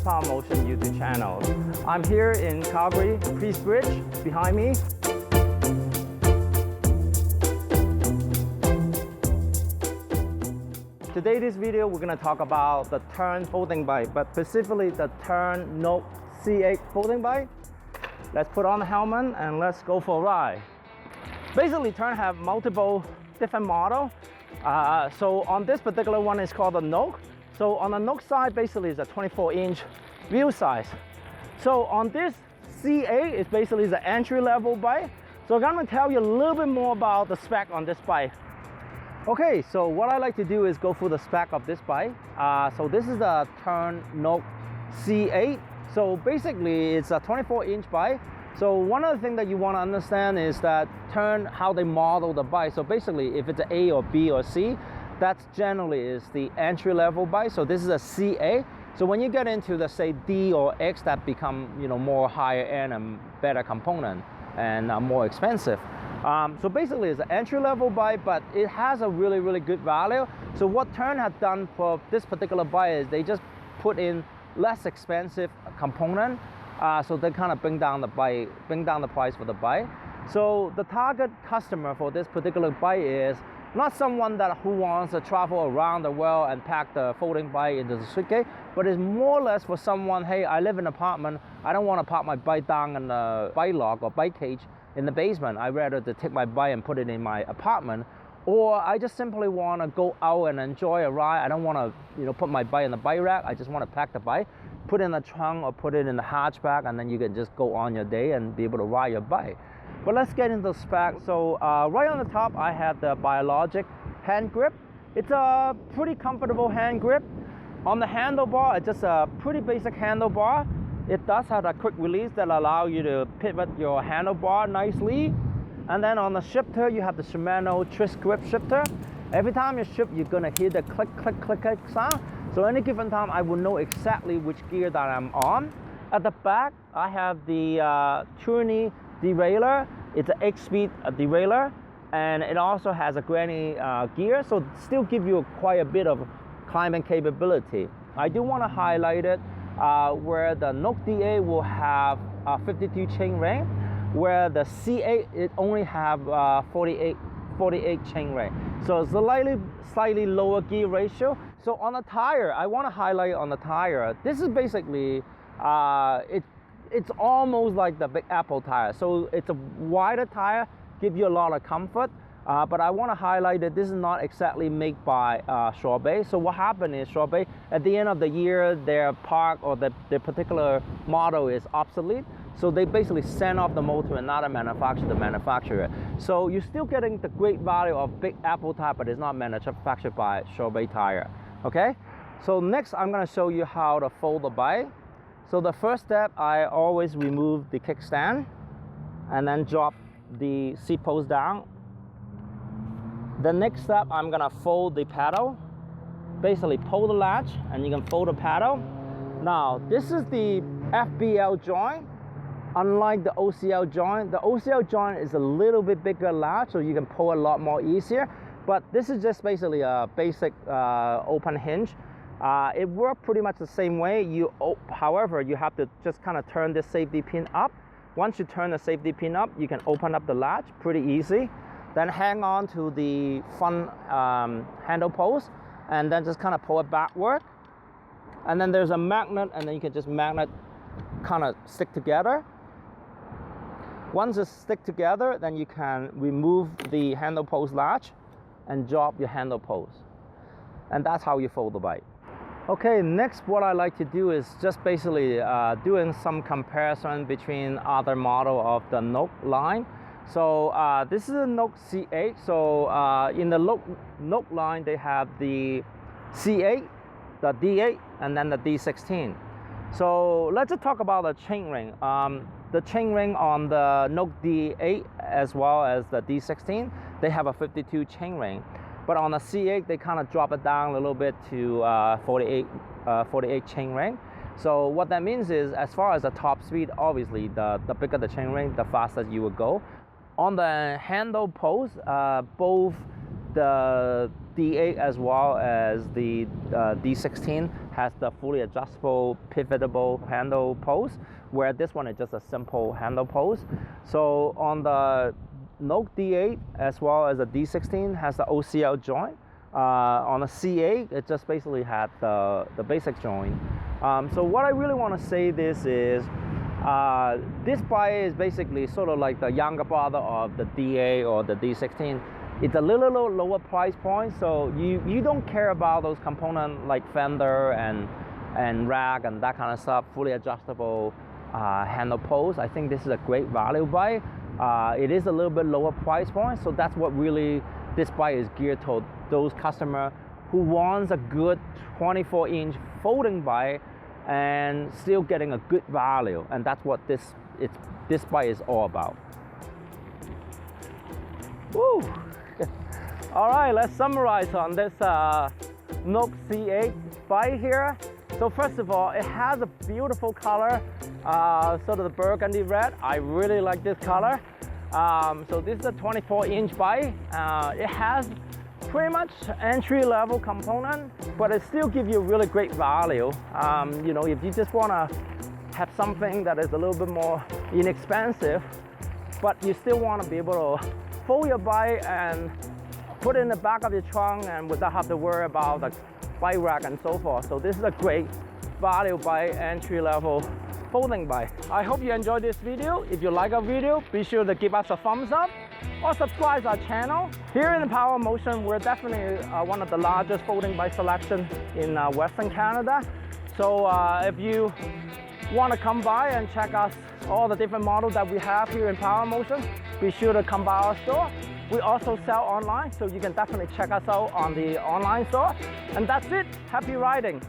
Power Motion YouTube channel. I'm here in Calgary, Priest Bridge behind me. Today, this video, we're going to talk about the Tern folding bike, but specifically the Tern Node C8 folding bike. Let's put on the helmet and let's go for a ride. Basically, Tern have multiple different models. So on this particular one, it's called the Node. So on the Node side, basically is a 24-inch wheel size. So on this C8, it's basically the entry-level bike. So I'm going to tell you a little bit more about the spec on this bike. Okay, so what I like to do is go through the spec of this bike. So this is the Tern Node C8. So basically, it's a 24-inch bike. So one of the things that you want to understand is that Tern, how they model the bike. So basically, if it's an A or B or C, that's generally is the entry-level bike. So this is a C8. So when you get into the say D or X, that become more higher end and better component and more expensive. So basically, it's an entry-level bike, but it has a really good value. So what Tern had done for this particular bike is they just put in less expensive component. So they kind of bring down the price for the bike. So the target customer for this particular bike is not someone who wants to travel around the world and pack the folding bike into the suitcase, but it's more or less for someone, hey, I live in an apartment, I don't want to park my bike down in the bike lock or bike cage in the basement. I'd rather to take my bike and put it in my apartment. Or I just simply want to go out and enjoy a ride. I don't want to put my bike in the bike rack. I just want to pack the bike, put it in the trunk or put it in the hatchback, and then you can just go on your day and be able to ride your bike. But let's get into the spec. So right on the top, I have the Biologic hand grip. It's a pretty comfortable hand grip. On the handlebar, it's just a pretty basic handlebar. It does have a quick release that allows you to pivot your handlebar nicely. And then on the shifter, you have the Shimano twist grip shifter. Every time you shift, you're gonna hear the click, click, click, click sound. So any given time, I will know exactly which gear that I'm on. At the back, I have the Tern derailleur. It's an 8-speed derailleur, and it also has a granny gear, so still give you quite a bit of climbing capability. I do want to highlight it where the Node D8 will have 52 chain ring, where the C8 it only have 48 chain ring. So it's a slightly lower gear ratio. So on the tire, I want to highlight on the tire. This is basically it's almost like the Big Apple tire. So it's a wider tire, give you a lot of comfort. But I want to highlight that this is not exactly made by Sorbet. So what happened is Sorbet, at the end of the year, their part or their particular model is obsolete. So they basically send off the motor to another manufacturer to manufacture it. So you're still getting the great value of Big Apple tire, but it's not manufactured by Sorbet tire. Okay? So next, I'm going to show you how to fold the bike. So the first step, I always remove the kickstand and then drop the seat post down. The next step, I'm gonna fold the paddle. Basically pull the latch and you can fold the paddle. Now, this is the FBL joint. Unlike the OCL joint, the OCL joint is a little bit bigger latch, so you can pull a lot more easier. But this is just basically a basic open hinge. It works pretty much the same way. However, you have to just kind of turn this safety pin up. Once you turn the safety pin up, you can open up the latch pretty easy. Then hang on to the front handle post and then just kind of pull it backward. And then there's a magnet, and then you can just magnet kind of stick together. Once it stick together, then you can remove the handle post latch and drop your handle post. And that's how you fold the bike. Okay, next what I like to do is just basically doing some comparison between other model of the Node line. So this is a Node C8. So in the Node line, they have the C8, the D8, and then the D16. So let's just talk about the chain ring. The chain ring on the Node D8 as well as the D16, they have a 52 chain ring. But on the C8, they kind of drop it down a little bit to 48 chain ring. So what that means is, as far as the top speed, obviously the bigger the chain ring, the faster you will go. On the handle post, both the D8 as well as the D16 has the fully adjustable, pivotable handle post, where this one is just a simple handle post. So on the Node D8 as well as the D16 has the OCL joint. On the C8, it just basically had the basic joint. So what I really want to say this is, this bike is basically sort of like the younger brother of the D8 or the D16. It's a little lower price point, so you don't care about those components like fender and rack and that kind of stuff, fully adjustable handle post. I think this is a great value bike. It is a little bit lower price point, so that's what really this bike is geared toward those customers who wants a good 24-inch folding bike and still getting a good value, and that's what this bike is all about. Woo! All right, let's summarize on this Node C8 bike here. So first of all, it has a beautiful color, sort of the burgundy red. I really like this color. So this is a 24-inch bike. It has pretty much entry-level component, but it still gives you really great value. You know, if you just want to have something that is a little bit more inexpensive, but you still want to be able to fold your bike and put it in the back of your trunk and without have to worry about the bike rack and so forth. So this is a great value bike, entry-level folding bike. I hope you enjoyed this video. If you like our video, be sure to give us a thumbs up or subscribe to our channel. Here in Power Motion, we're definitely one of the largest folding bike selection in Western Canada. So if you want to come by and check out all the different models that we have here in Power Motion, be sure to come by our store. We also sell online, so you can definitely check us out on the online store. And that's it. Happy riding.